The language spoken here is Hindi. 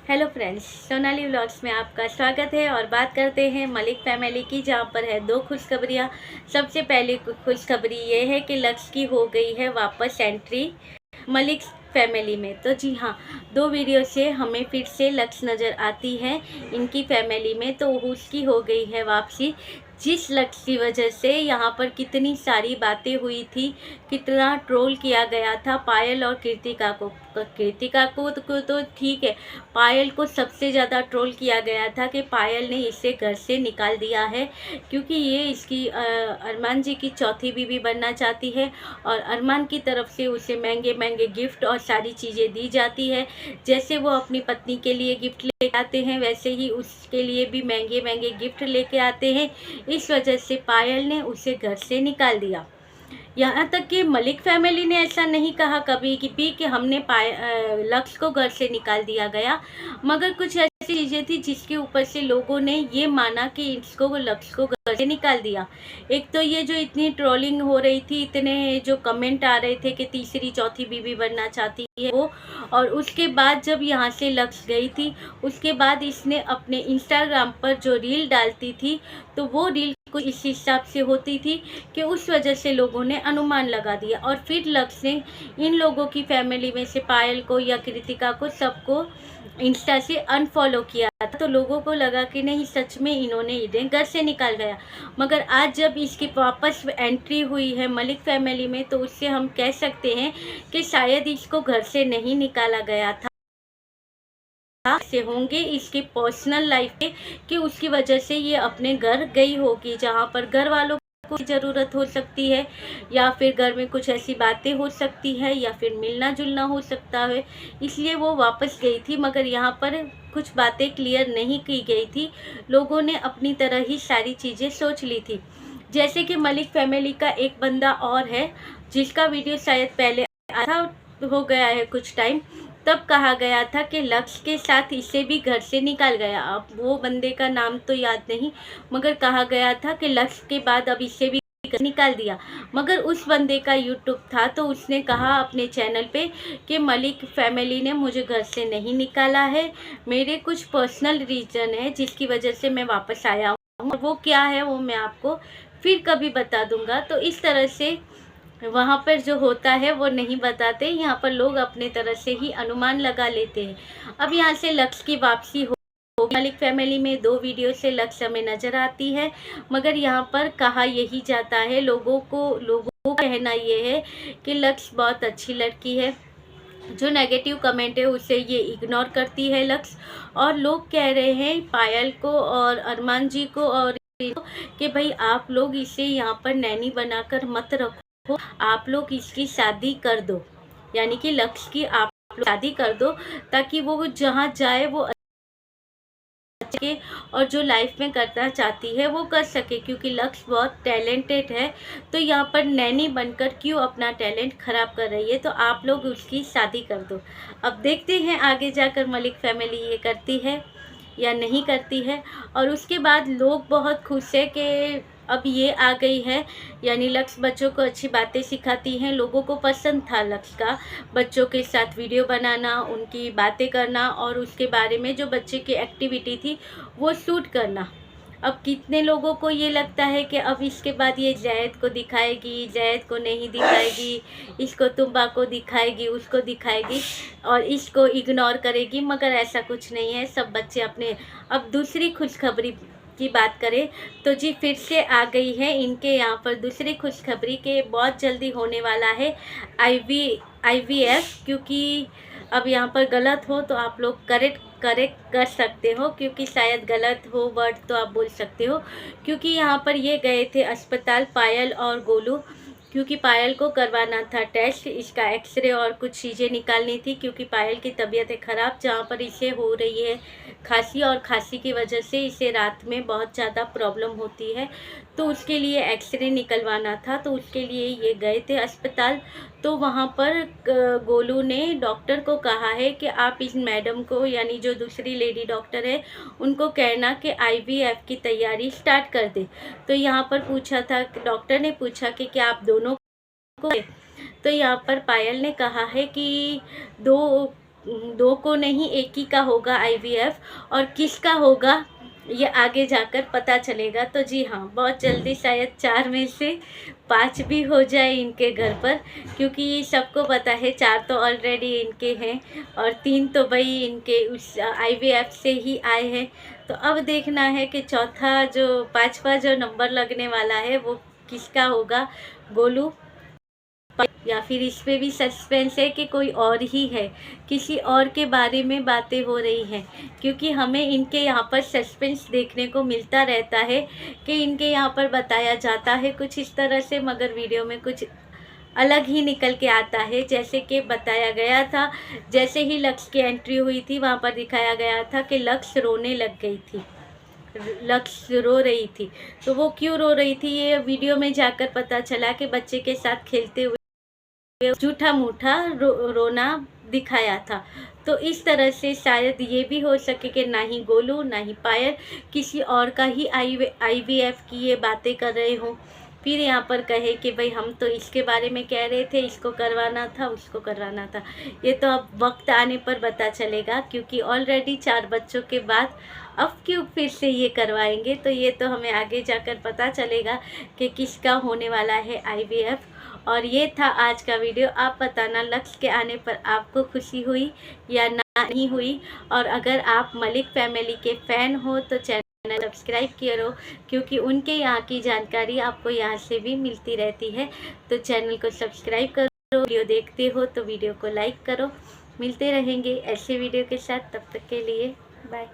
हेलो फ्रेंड्स, सोनाली व्लॉग्स में आपका स्वागत है। और बात करते हैं मलिक फैमिली की, जहां पर है दो खुशखबरियां। सबसे पहली खुशखबरी ये है कि लक्ष्य की हो गई है वापस एंट्री मलिक फैमिली में। तो जी हाँ, दो वीडियो से हमें फिर से लक्ष्य नज़र आती है इनकी फैमिली में। तो उसकी हो गई है वापसी। जिस लक्ष्य की वजह से यहाँ पर कितनी सारी बातें हुई थी, कितना ट्रोल किया गया था पायल और कृतिका को। तो ठीक है, पायल को सबसे ज़्यादा ट्रोल किया गया था कि पायल ने इसे घर से निकाल दिया है, क्योंकि ये इसकी अरमान जी की चौथी बीवी बनना चाहती है। और अरमान की तरफ से उसे महंगे महंगे गिफ्ट और सारी चीज़ें दी जाती है। जैसे वो अपनी पत्नी के लिए गिफ्ट लेके आते हैं, वैसे ही उसके लिए भी महंगे महंगे गिफ्ट लेके आते हैं। इस वजह से पायल ने उसे घर से निकाल दिया। यहाँ तक कि मलिक फैमिली ने ऐसा नहीं कहा कभी कि हमने लक्ष्य को घर से निकाल दिया गया, मगर कुछ ऐसी चीज़ें थी जिसके ऊपर से लोगों ने ये माना कि इसको लक्ष्य को घर से निकाल दिया। एक तो ये जो इतनी ट्रोलिंग हो रही थी, इतने जो कमेंट आ रहे थे कि तीसरी चौथी बीवी बनना चाहती है वो। और उसके बाद जब यहाँ से लक्ष्य गई थी, उसके बाद इसने अपने इंस्टाग्राम पर जो रील डालती थी, तो वो रील कुछ इस हिसाब से होती थी कि उस वजह से लोगों ने अनुमान लगा दिया। और फिर लक्ष्य ने इन लोगों की फैमिली में से पायल को या कृतिका को सबको इंस्टा से अनफॉलो किया था। तो लोगों को लगा कि नहीं, सच में इन्होंने इन्हें घर से निकाल गया। मगर आज जब इसकी वापस एंट्री हुई है मलिक फैमिली में, तो उससे हम कह सकते हैं कि शायद इसको घर से नहीं निकाला गया था, से होंगे इसकी पर्सनल लाइफ के, कि उसकी वजह से ये अपने घर गई होगी, जहाँ पर घर वालों को ज़रूरत हो सकती है, या फिर घर में कुछ ऐसी बातें हो सकती है, या फिर मिलना जुलना हो सकता है, इसलिए वो वापस गई थी। मगर यहाँ पर कुछ बातें क्लियर नहीं की गई थी, लोगों ने अपनी तरह ही सारी चीज़ें सोच ली थी। जैसे कि मलिक फैमिली का एक बंदा और है, जिसका वीडियो शायद पहले आया था, हो गया है कुछ टाइम। तब कहा गया था कि लक्ष्य के साथ इसे भी घर से निकाल गया। अब वो बंदे का नाम तो याद नहीं, मगर कहा गया था कि लक्ष्य के बाद अब इसे भी घर निकाल दिया। मगर उस बंदे का यूट्यूब था, तो उसने कहा अपने चैनल पे कि मलिक फैमिली ने मुझे घर से नहीं निकाला है, मेरे कुछ पर्सनल रीज़न है जिसकी वजह से मैं वापस आया हूँ। और वो क्या है वो मैं आपको फिर कभी बता दूंगा। तो इस तरह से वहाँ पर जो होता है वो नहीं बताते, यहाँ पर लोग अपने तरह से ही अनुमान लगा लेते हैं। अब यहाँ से लक्ष्य की वापसी हो मलिक फैमिली में दो वीडियो से लक्ष्य हमें नज़र आती है, मगर यहाँ पर कहा यही जाता है, लोगों का कहना ये है कि लक्ष्य बहुत अच्छी लड़की है। जो नेगेटिव कमेंट है उसे ये इग्नोर करती है लक्ष्य। और लोग कह रहे हैं पायल को और अरमान जी को और कि भाई आप लोग इसे यहाँ पर नैनी बनाकर मत रखो, आप लोग इसकी शादी कर दो, यानी कि लक्ष्य की आप लोग शादी कर दो, ताकि वो जहाँ जाए वो के और जो लाइफ में करना चाहती है वो कर सके, क्योंकि लक्ष्य बहुत टैलेंटेड है। तो यहाँ पर नैनी बनकर क्यों अपना टैलेंट खराब कर रही है, तो आप लोग उसकी शादी कर दो। अब देखते हैं आगे जाकर मलिक फैमिली ये करती है या नहीं करती है। और उसके बाद लोग बहुत खुश है कि अब ये आ गई है, यानी लक्ष्य बच्चों को अच्छी बातें सिखाती हैं। लोगों को पसंद था लक्ष्य का बच्चों के साथ वीडियो बनाना, उनकी बातें करना, और उसके बारे में जो बच्चे की एक्टिविटी थी वो शूट करना। अब कितने लोगों को ये लगता है कि अब इसके बाद ये जैद को दिखाएगी, जैद को नहीं दिखाएगी, इसको तुम्बा को दिखाएगी, उसको दिखाएगी और इसको इग्नोर करेगी, मगर ऐसा कुछ नहीं है। सब बच्चे अपने। अब दूसरी खुशखबरी की बात करें तो जी फिर से आ गई है इनके यहाँ पर दूसरी खुशखबरी के बहुत जल्दी होने वाला है IVF। क्योंकि अब यहाँ पर गलत हो तो आप लोग करेक्ट कर सकते हो, क्योंकि शायद गलत हो वर्ड तो आप बोल सकते हो। क्योंकि यहाँ पर ये गए थे अस्पताल पायल और गोलू, क्योंकि पायल को करवाना था टेस्ट, इसका एक्सरे और चीज़ चीज़ें निकालनी थी, क्योंकि पायल की तबीयत है ख़राब, जहाँ पर इसे हो रही है खांसी, और खांसी की वजह से इसे रात में बहुत ज़्यादा प्रॉब्लम होती है। तो उसके लिए एक्सरे निकलवाना था, तो उसके लिए ये गए थे अस्पताल। तो वहाँ पर गोलू ने डॉक्टर को कहा है कि आप इस मैडम को, यानी जो दूसरी लेडी डॉक्टर है, उनको कहना कि IVF की तैयारी स्टार्ट कर दे। तो यहाँ पर पूछा था, डॉक्टर ने पूछा कि क्या आप दोनों को, तो यहाँ पर पायल ने कहा है कि दो दो को नहीं, एक ही का होगा आईवीएफ, और किसका होगा ये आगे जाकर पता चलेगा। तो जी हाँ, बहुत जल्दी शायद 4 में से 5 भी हो जाए इनके घर पर, क्योंकि ये सबको पता है 4 तो ऑलरेडी इनके हैं और 3 तो भाई इनके उस आईवीएफ से ही आए हैं। तो अब देखना है कि चौथा जो 5वां जो नंबर लगने वाला है वो किसका होगा, गोलू या फिर इस पे भी सस्पेंस है कि कोई और ही है, किसी और के बारे में बातें हो रही हैं, क्योंकि हमें इनके यहाँ पर सस्पेंस देखने को मिलता रहता है कि इनके यहाँ पर बताया जाता है कुछ इस तरह से, मगर वीडियो में कुछ अलग ही निकल के आता है। जैसे कि बताया गया था, जैसे ही लक्ष्य की एंट्री हुई थी वहाँ पर दिखाया गया था कि लक्ष्य रोने लग गई थी, लक्ष्य रो रही थी। तो वो क्यों रो रही थी ये वीडियो में जाकर पता चला कि बच्चे के साथ खेलते हुए झूठा मूठा रोना दिखाया था। तो इस तरह से शायद ये भी हो सके कि ना ही गोलू ना ही पायल, किसी और का ही आईवीएफ की ये बातें कर रहे हों, फिर यहाँ पर कहे कि भाई हम तो इसके बारे में कह रहे थे, इसको करवाना था, उसको करवाना था। ये तो अब वक्त आने पर पता चलेगा, क्योंकि ऑलरेडी 4 बच्चों के बाद अब क्यों फिर से ये करवाएंगे। तो ये तो हमें आगे जाकर पता चलेगा कि किसका होने वाला है आईवीएफ। और ये था आज का वीडियो। आप बताना लक्ष्य के आने पर आपको खुशी हुई या नहीं हुई, और अगर आप मलिक फैमिली के फ़ैन हो तो चैनल सब्सक्राइब करो, क्योंकि उनके यहाँ की जानकारी आपको यहाँ से भी मिलती रहती है। तो चैनल को सब्सक्राइब करो, वीडियो देखते हो तो वीडियो को लाइक करो। मिलते रहेंगे ऐसे वीडियो के साथ, तब तक के लिए बाय।